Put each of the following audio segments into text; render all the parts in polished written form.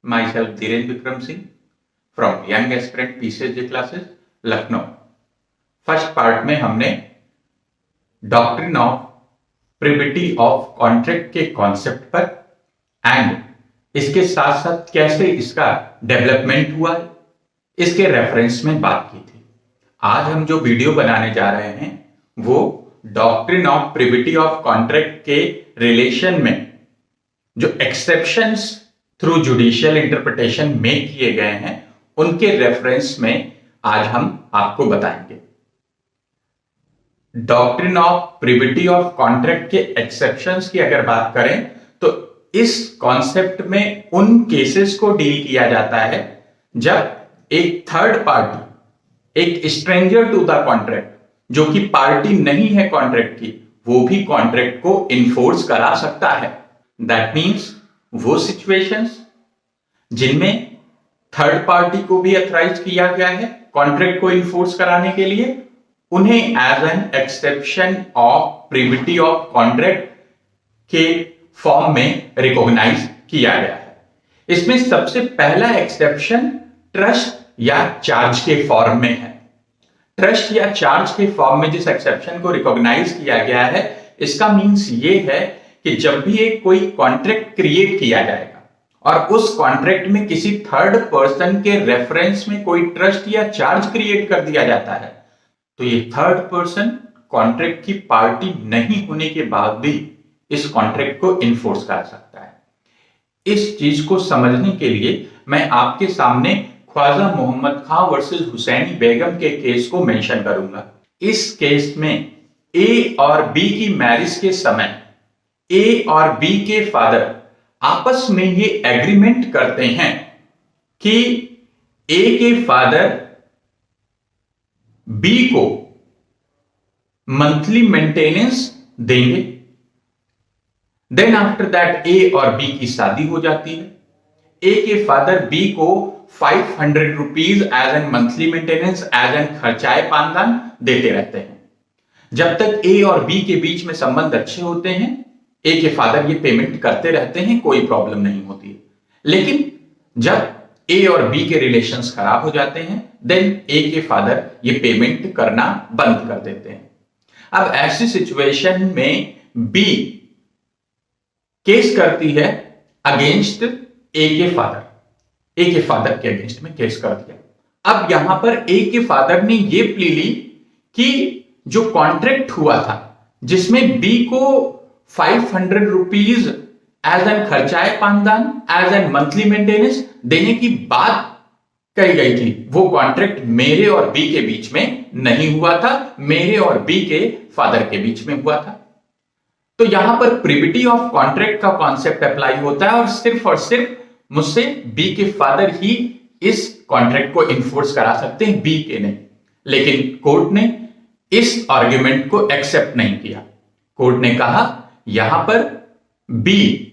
myself Dhiren Vikram Singh from Young Aspirant PCSJ classes, Lucknow. First part में हमने doctrine of privity of contract के concept पर and इसके साथ साथ कैसे इसका डेवलपमेंट हुआ है इसके रेफरेंस में बात की थी। आज हम जो वीडियो बनाने जा रहे हैं वो doctrine of privity of contract के रिलेशन में जो एक्सेप्शंस थ्रू जुडिशियल इंटरप्रिटेशन में किए गए हैं उनके रेफरेंस में आज हम आपको बताएंगे। Doctrine of privity of contract के एक्सेप्शंस की अगर बात करें तो इस कॉन्सेप्ट में उन केसेस को डील किया जाता है जब एक थर्ड पार्टी, एक स्ट्रेंजर टू द कॉन्ट्रैक्ट, जो कि पार्टी नहीं है कॉन्ट्रैक्ट की, वो भी कॉन्ट्रैक्ट को इन्फोर्स करा सकता है। दैट मीन्स वो सिचुएशंस जिनमें थर्ड पार्टी को भी अथराइज किया गया है कॉन्ट्रैक्ट को इन्फोर्स कराने के लिए, उन्हें as an exception of privity of contract के फॉर्म में रिकॉग्नाइज किया गया है। इसमें सबसे पहला एक्सेप्शन ट्रस्ट या चार्ज के फॉर्म में है। ट्रस्ट या चार्ज के फॉर्म में जिस एक्सेप्शन को रिकॉग्नाइज किया गया है, इसका मीन्स ये है कि जब भी एक कोई कॉन्ट्रैक्ट क्रिएट किया जाएगा और उस कॉन्ट्रैक्ट में किसी थर्ड पर्सन के रेफरेंस में कोई ट्रस्ट या चार्ज क्रिएट कर दिया जाता है, तो ये थर्ड पर्सन कॉन्ट्रैक्ट की पार्टी नहीं होने के बाद भी इस कॉन्ट्रैक्ट को इन्फोर्स कर सकता है। इस चीज को समझने के लिए मैं आपके सामने ख्वाजा मोहम्मद खां वर्सेस हुसैनी बेगम के केस को मेंशन करूंगा। इस केस में ए और बी की मैरिज के समय ए और बी के फादर आपस में ये एग्रीमेंट करते हैं कि ए के फादर बी को मंथली मेंटेनेंस देंगे। देन आफ्टर दैट ए और बी की शादी हो जाती है। ए के फादर बी को 500 rupees as an monthly maintenance, as an खर्चाए पानदान देते रहते हैं। जब तक ए और बी के बीच में संबंध अच्छे होते हैं, ए के फादर ये पेमेंट करते रहते हैं, कोई प्रॉब्लम नहीं होती है। लेकिन जब ए और बी के रिलेशंस खराब हो जाते हैं, देन ए के फादर ये पेमेंट करना बंद कर देते हैं। अब ऐसी सिचुएशन में बी केस करती है अगेंस्ट ए के फादर। ए के फादर के अगेंस्ट में केस कर दिया। अब यहां पर ए के फादर ने यह प्ली ली कि जो कॉन्ट्रैक्ट हुआ था जिसमें बी को 500 रुपीज एज एन खर्चाए पानदान, एज एन मंथली मेंटेनेंस देने की बात कही गई थी, वो कॉन्ट्रैक्ट मेरे और बी के बीच में नहीं हुआ था, मेरे और बी के फादर के बीच में हुआ था। तो यहां पर प्रिविटी ऑफ कॉन्ट्रैक्ट का कॉन्सेप्ट अप्लाई होता है और सिर्फ मुझसे बी के फादर ही इस कॉन्ट्रैक्ट को इन्फोर्स करा सकते हैं, बी के नहीं। लेकिन कोर्ट ने इस आर्ग्यूमेंट को एक्सेप्ट नहीं किया। कोर्ट ने कहा यहां पर बी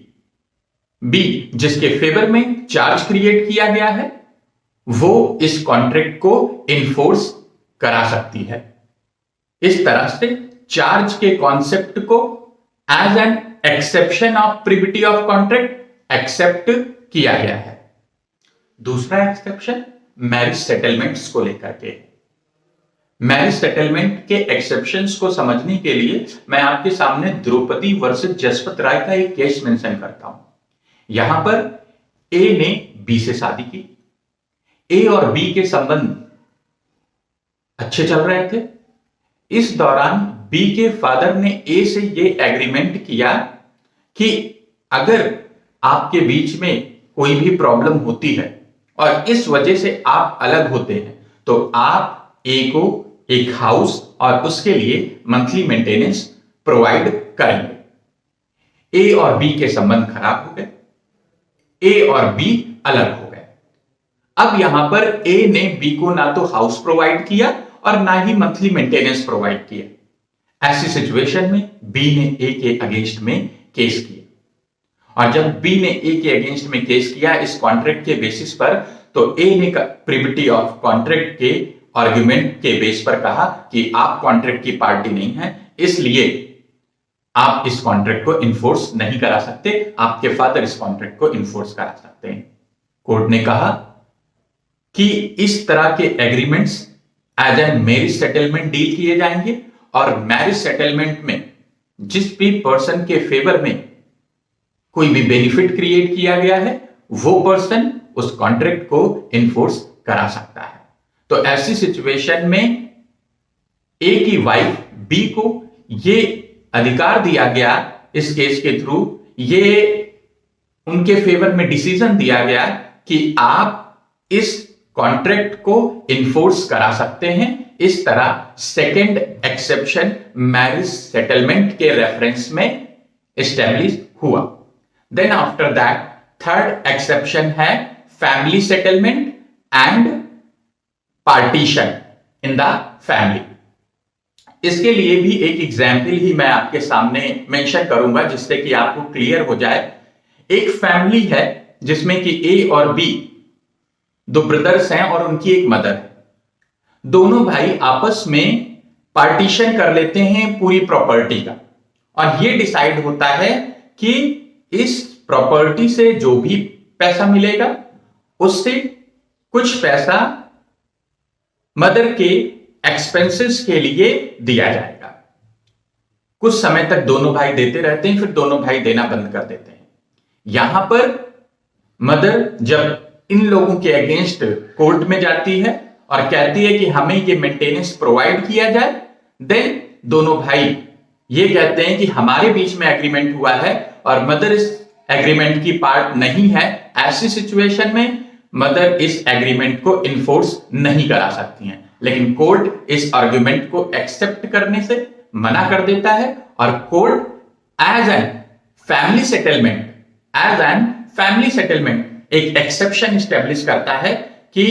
जिसके फेवर में चार्ज क्रिएट किया गया है वो इस कॉन्ट्रैक्ट को इन्फोर्स करा सकती है। इस तरह से चार्ज के कॉन्सेप्ट को as an exception of privity of contract accept किया गया है। दूसरा एक्सेप्शन मैरिज सेटलमेंट्स को लेकर के। मैरिज सेटलमेंट के एक्सेप्शंस को समझने के लिए मैं आपके सामने द्रौपदी वर्सेस जसवंत राय का एक केस मेंशन करता हूं। यहां पर ए ने बी से शादी की। ए और बी के संबंध अच्छे चल रहे थे। इस दौरान बी के फादर ने ए से यह एग्रीमेंट किया कि अगर आपके बीच में कोई भी प्रॉब्लम होती है और इस वजह से आप अलग होते हैं तो आप ए को एक हाउस और उसके लिए मंथली मेंटेनेंस प्रोवाइड करेंगे। ए और बी के संबंध खराब हो गए, ए और बी अलग हो गए। अब यहां पर ए ने बी को ना तो हाउस प्रोवाइड किया और ना ही मंथली मेंटेनेंस प्रोवाइड किया। ऐसी सिचुएशन में बी ने ए के अगेंस्ट में केस किया और जब बी ने ए के अगेंस्ट में केस किया इस कॉन्ट्रैक्ट के बेसिस पर, तो ए ने प्रिविटी ऑफ कॉन्ट्रैक्ट के आर्गुमेंट के बेस पर कहा कि आप कॉन्ट्रैक्ट की पार्टी नहीं है, इसलिए आप इस कॉन्ट्रैक्ट को इन्फोर्स नहीं करा सकते, आपके फादर इस कॉन्ट्रैक्ट को इन्फोर्स करा सकते हैं। कोर्ट ने कहा कि इस तरह के agreements as an marriage settlement deal किए जाएंगे और मैरिज सेटलमेंट में जिस भी पर्सन के फेवर में कोई भी बेनिफिट क्रिएट किया गया है वो पर्सन उस कॉन्ट्रैक्ट को इन्फोर्स करा सकता है। तो ऐसी सिचुएशन में ए की वाइफ बी को ये अधिकार दिया गया, इस केस के थ्रू ये उनके फेवर में डिसीजन दिया गया कि आप इस कॉन्ट्रैक्ट को इन्फोर्स करा सकते हैं। इस तरह सेकेंड एक्सेप्शन मैरिज सेटलमेंट के रेफरेंस में एस्टेब्लिश हुआ। Then after that third exception है family settlement and partition in the family. इसके लिए भी एक एग्जाम्पल ही मैं आपके सामने मेंशन करूंगा जिससे कि आपको क्लियर हो जाए। एक फैमिली है जिसमें कि ए और बी दो ब्रदर्स हैं और उनकी एक मदर है। दोनों भाई आपस में पार्टीशन कर लेते हैं पूरी प्रॉपर्टी का और ये डिसाइड होता है कि इस प्रॉपर्टी से जो भी पैसा मिलेगा उससे कुछ पैसा मदर के एक्सपेंसेस के लिए दिया जाएगा। कुछ समय तक दोनों भाई देते रहते हैं, फिर दोनों भाई देना बंद कर देते हैं। यहां पर मदर जब इन लोगों के अगेंस्ट कोर्ट में जाती है और कहती है कि हमें ये मेंटेनेंस प्रोवाइड किया जाए, देन दोनों भाई ये कहते हैं कि हमारे बीच में एग्रीमेंट हुआ है और मदर इस एग्रीमेंट की पार्ट नहीं है। ऐसी सिचुएशन में मदर इस एग्रीमेंट को इन्फोर्स नहीं करा सकती हैं, लेकिन कोर्ट इस आर्गुमेंट को एक्सेप्ट करने से मना कर देता है और court as an family settlement एक एक्सेप्शन स्टैब्लिश करता है कि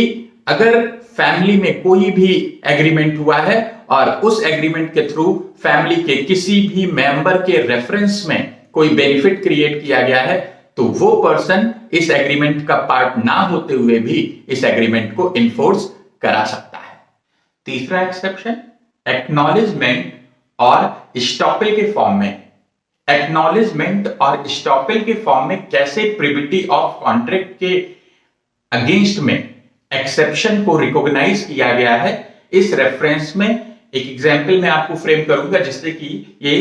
अगर फैमिली में कोई भी एग्रीमेंट हुआ है और उस एग्रीमेंट के थ्रू फैमिली के किसी भी मेंबर के रेफरेंस में कोई बेनिफिट क्रिएट किया गया है तो वो पर्सन इस एग्रीमेंट का पार्ट ना होते हुए भी इस एग्रीमेंट को इन्फोर्स करा सकता है। तीसरा एक्सेप्शन एक्नॉलेजमेंट और स्टॉपेल के फॉर्म में। एक्नॉलेजमेंट और स्टॉपेल के फॉर्म में कैसे प्रिविटी ऑफ कॉन्ट्रैक्ट के अगेंस्ट में एक्सेप्शन को रिकॉग्नाइज किया गया है, इस रेफरेंस में एक एग्जांपल मैं आपको फ्रेम करूंगा जिससे कि ये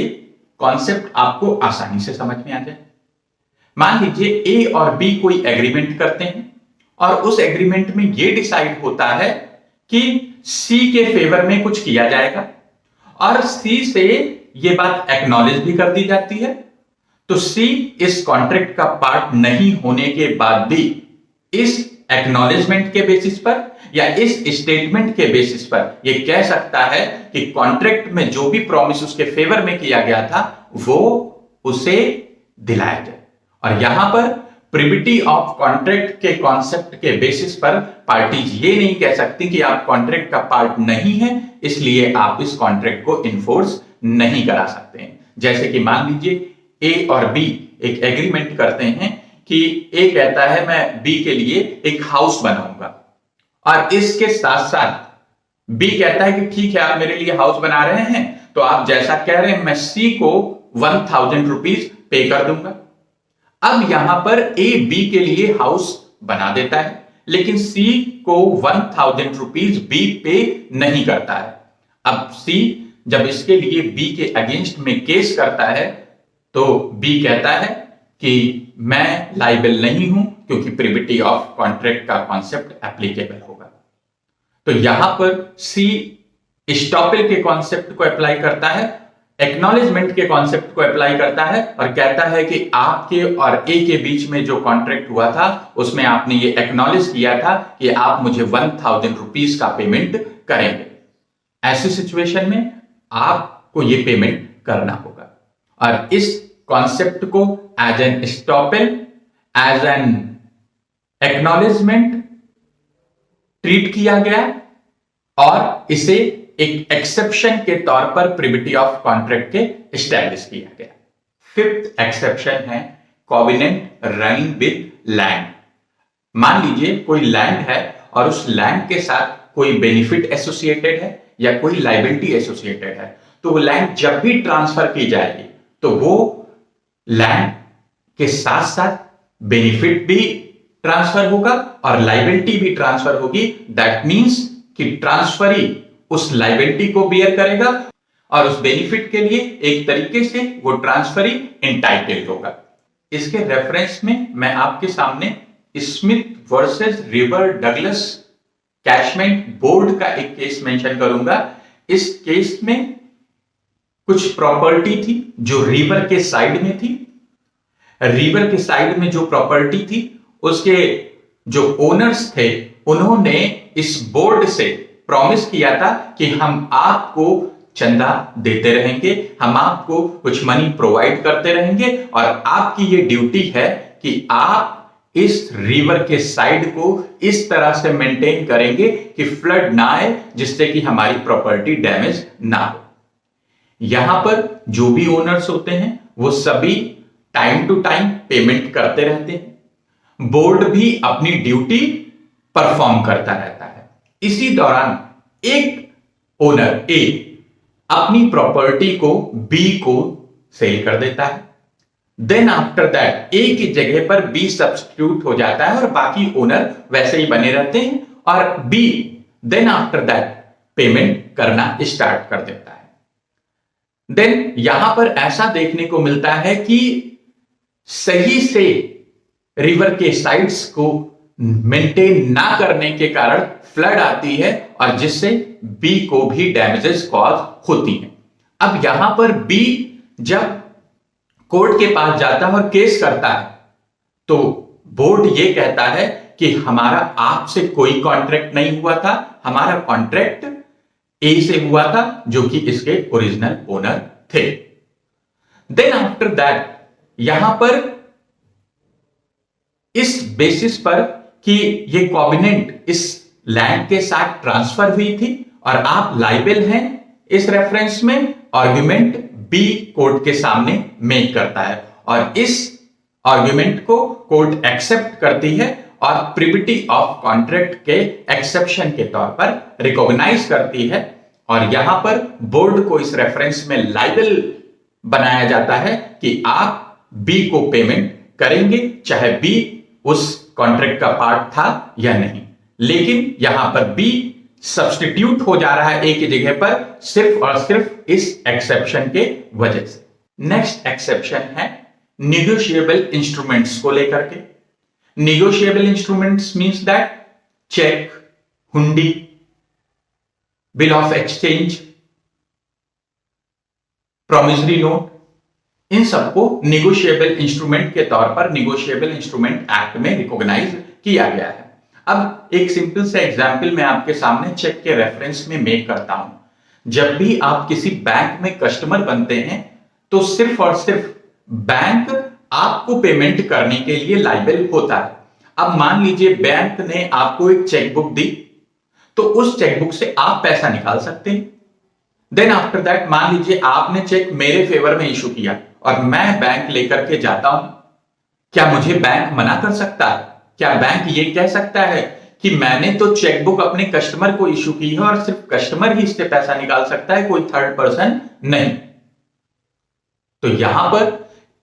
कॉन्सेप्ट आपको आसानी से समझ में आ जाए। मान लीजिए ए और बी कोई एग्रीमेंट करते हैं और उस एग्रीमेंट में ये डिसाइड होता है कि सी के फेवर में कुछ किया जाएगा और सी से ये बात एक्नॉलेज भी कर दी जाती है। तो सी इस कॉन्ट्रैक्ट का पार्ट नहीं होने के बाद भी इस एक्नॉलेजमेंट के बेसिस पर या इस स्टेटमेंट के बेसिस पर यह कह सकता है कि कॉन्ट्रैक्ट में जो भी प्रॉमिस उसके फेवर में किया गया था वो उसे दिलाया जाए। और यहां पर प्रिविटी ऑफ कॉन्ट्रैक्ट के कॉन्सेप्ट के बेसिस पर पार्टीज ये नहीं कह सकती कि आप कॉन्ट्रैक्ट का पार्ट नहीं है इसलिए आप इस कॉन्ट्रैक्ट को इन्फोर्स नहीं करा सकते हैं। जैसे कि मान लीजिए ए और बी एक एग्रीमेंट करते हैं कि ए कहता है मैं बी के लिए एक हाउस बनाऊंगा और इसके साथ साथ बी कहता है कि ठीक है आप मेरे लिए हाउस बना रहे हैं तो आप जैसा कह रहे हैं मैं सी को 1000 रुपीज पे कर दूंगा। अब यहां पर ए बी के लिए हाउस बना देता है लेकिन सी को 1000 रुपीज बी पे नहीं करता है। अब सी जब इसके लिए बी के अगेंस्ट में केस करता है तो बी कहता है कि मैं लाइबल नहीं हूं क्योंकि प्रिविटी ऑफ कॉन्ट्रैक्ट का कॉन्सेप्ट एप्लीकेबल होगा। तो यहां पर सी स्टॉपेल के कॉन्सेप्ट को अप्लाई करता है, एक्नॉलेजमेंट के कॉन्सेप्ट को अप्लाई करता है और कहता है कि आपके और ए के बीच में जो कॉन्ट्रैक्ट हुआ था उसमें आपने ये एक्नॉलेज किया था कि आप मुझे 1000 रुपीज का पेमेंट करेंगे। ऐसी सिचुएशन में आपको ये पेमेंट करना होगा और इस कॉन्सेप्ट को as an estoppel as an acknowledgement treat किया गया और इसे एक एक्सेप्शन के तौर पर प्रिविटी ऑफ कॉन्ट्रैक्ट के एस्टैब्लिश किया गया। फिफ्थ एक्सेप्शन है कॉवेनेंट रनिंग विद लैंड। मान लीजिए कोई लैंड है और उस लैंड के साथ कोई बेनिफिट एसोसिएटेड है या कोई लायबिलिटी एसोसिएटेड है तो वो लैंड जब भी ट्रांसफर की जाएगी तो वो लैंड के साथ साथ बेनिफिट भी ट्रांसफर होगा और लाइबिलिटी भी ट्रांसफर होगी। दैट मींस कि ट्रांसफरी उस लाइबिलिटी को बियर करेगा और उस बेनिफिट के लिए एक तरीके से वो ट्रांसफरी एंटाइटल्ड होगा। इसके रेफरेंस में मैं आपके सामने Smith versus river Douglas कैशमेंट board का एक केस मेंशन करूंगा। इस केस में कुछ प्रॉपर्टी थी जो रिवर के साइड में थी। रिवर के साइड में जो प्रॉपर्टी थी उसके जो ओनर्स थे उन्होंने इस बोर्ड से प्रॉमिस किया था कि हम आपको चंदा देते रहेंगे, हम आपको कुछ मनी प्रोवाइड करते रहेंगे और आपकी ये ड्यूटी है कि आप इस रिवर के साइड को इस तरह से मेंटेन करेंगे कि फ्लड ना आए, जिससे कि हमारी प्रॉपर्टी डैमेज ना हो। यहां पर जो भी ओनर्स होते हैं वो सभी टाइम टू टाइम पेमेंट करते रहते हैं। बोर्ड भी अपनी ड्यूटी परफॉर्म करता रहता है। इसी दौरान एक ओनर ए अपनी प्रॉपर्टी को बी को सेल कर देता है। देन आफ्टर दैट ए की जगह पर बी सब्स्टिट्यूट हो जाता है और बाकी ओनर वैसे ही बने रहते हैं और B then after that payment करना स्टार्ट कर देता है। देन यहां पर ऐसा देखने को मिलता है कि सही से रिवर के साइड्स को मेंटेन ना करने के कारण फ्लड आती है और जिससे बी को भी डैमेजेस कॉज होती हैं। अब यहां पर बी जब कोर्ट के पास जाता है और केस करता है तो बोर्ड ये कहता है कि हमारा आपसे कोई कॉन्ट्रैक्ट नहीं हुआ था, हमारा कॉन्ट्रैक्ट ए से हुआ था जो कि इसके ओरिजिनल ओनर थे। देन आफ्टर दैट यहां पर इस बेसिस पर कि ये कॉबिनेंट इस लैंड के साथ ट्रांसफर हुई थी और आप लाइबल हैं, इस रेफरेंस में आर्गुमेंट बी कोर्ट के सामने मेक करता है और इस आर्गुमेंट को कोर्ट एक्सेप्ट करती है और प्रिविटी ऑफ कॉन्ट्रैक्ट के एक्सेप्शन के तौर पर रिकॉग्नाइज करती है और यहां पर बोर्ड को इस रेफरेंस में लाइबल बनाया जाता है कि आप बी को पेमेंट करेंगे चाहे बी उस कॉन्ट्रैक्ट का पार्ट था या नहीं। लेकिन यहां पर बी सब्स्टिट्यूट हो जा रहा है ए की जगह पर सिर्फ और सिर्फ इस एक्सेप्शन के वजह से। नेक्स्ट एक्सेप्शन है निगोशिएबल इंस्ट्रूमेंट्स को लेकर के। Negotiable instruments means that cheque, hundi, bill of exchange, promissory note, इन सबको निगोशिएबल इंस्ट्रूमेंट के तौर पर निगोशिएबल इंस्ट्रूमेंट एक्ट में रिकॉग्नाइज किया गया है। अब एक सिंपल सा एग्जांपल मैं आपके सामने चेक के रेफरेंस में मेक करता हूं। जब भी आप किसी बैंक में कस्टमर बनते हैं तो सिर्फ और सिर्फ बैंक आपको पेमेंट करने के लिए लायबल होता है। अब मान लीजिए बैंक ने आपको एक चेकबुक दी तो उस चेकबुक से आप पैसा निकाल सकते हैं। देन आफ्टर दैट मान लीजिए आपने चेक मेरे फेवर में इशू किया और मैं बैंक लेकर के जाता हूं, क्या मुझे बैंक मना कर सकता है? क्या बैंक ये कह सकता है कि मैंने तो चेकबुक अपने कस्टमर को इशू की है और सिर्फ कस्टमर ही इससे पैसा निकाल सकता है, कोई थर्ड पर्सन नहीं? तो यहां पर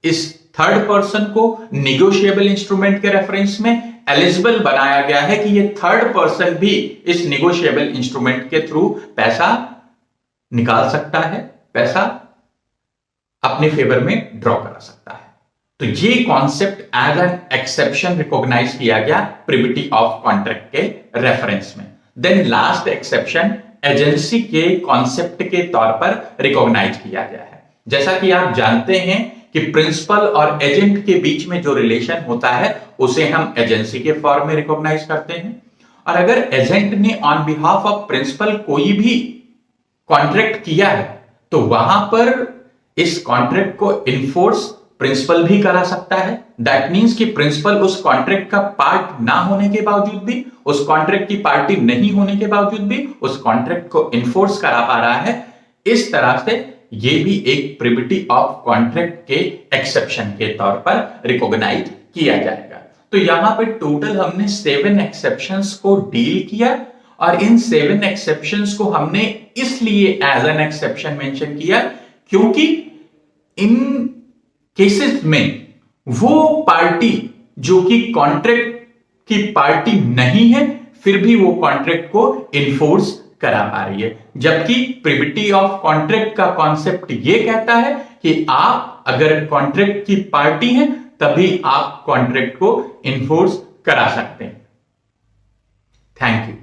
इस थर्ड पर्सन को निगोशिएबल इंस्ट्रूमेंट के रेफरेंस में एलिजिबल बनाया गया है कि ये थर्ड पर्सन भी इस निगोशिएबल इंस्ट्रूमेंट के थ्रू पैसा निकाल सकता है, पैसा अपने फेवर में ड्रॉ करा सकता है। तो ये concept as an exception recognise किया गया प्रिविटी ऑफ कॉन्ट्रैक्ट के रेफरेंस में। देन लास्ट एक्सेप्शन एजेंसी के कॉन्सेप्ट के तौर पर रिकॉग्नाइज किया गया है। जैसा कि आप जानते हैं कि प्रिंसिपल और एजेंट के बीच में जो रिलेशन होता है उसे हम एजेंसी के फॉर्म में रिकॉग्नाइज करते हैं। और अगर एजेंट ने ऑन बिहाफ ऑफ प्रिंसिपल कोई भी कॉन्ट्रैक्ट किया है तो वहां पर इस कॉन्ट्रैक्ट को इन्फोर्स प्रिंसिपल भी करा सकता है। दैट मींस कि प्रिंसिपल उस कॉन्ट्रैक्ट का पार्ट ना होने के बावजूद भी, उस कॉन्ट्रैक्ट की पार्टी नहीं होने के बावजूद भी उस कॉन्ट्रैक्ट को इन्फोर्स करा पा रहा है। इस तरह से ये भी एक प्रिविटी ऑफ कॉन्ट्रैक्ट के एक्सेप्शन के तौर पर रिकॉग्नाइज किया जाएगा। तो यहां पे टोटल हमने 7 एक्सेप्शंस को डील किया और इन 7 एक्सेप्शंस को हमने इसलिए एज एन एक्सेप्शन मेंशन किया क्योंकि इन केसेस में वो पार्टी जो कि कॉन्ट्रैक्ट की पार्टी नहीं है फिर भी वो कॉन्ट्रैक्ट को इन्फोर्स करा पा रही है, जबकि प्रिविटी ऑफ कॉन्ट्रैक्ट का कॉन्सेप्ट ये कहता है कि आप अगर कॉन्ट्रैक्ट की पार्टी हैं तभी आप कॉन्ट्रैक्ट को इन्फोर्स करा सकते हैं। Thank you.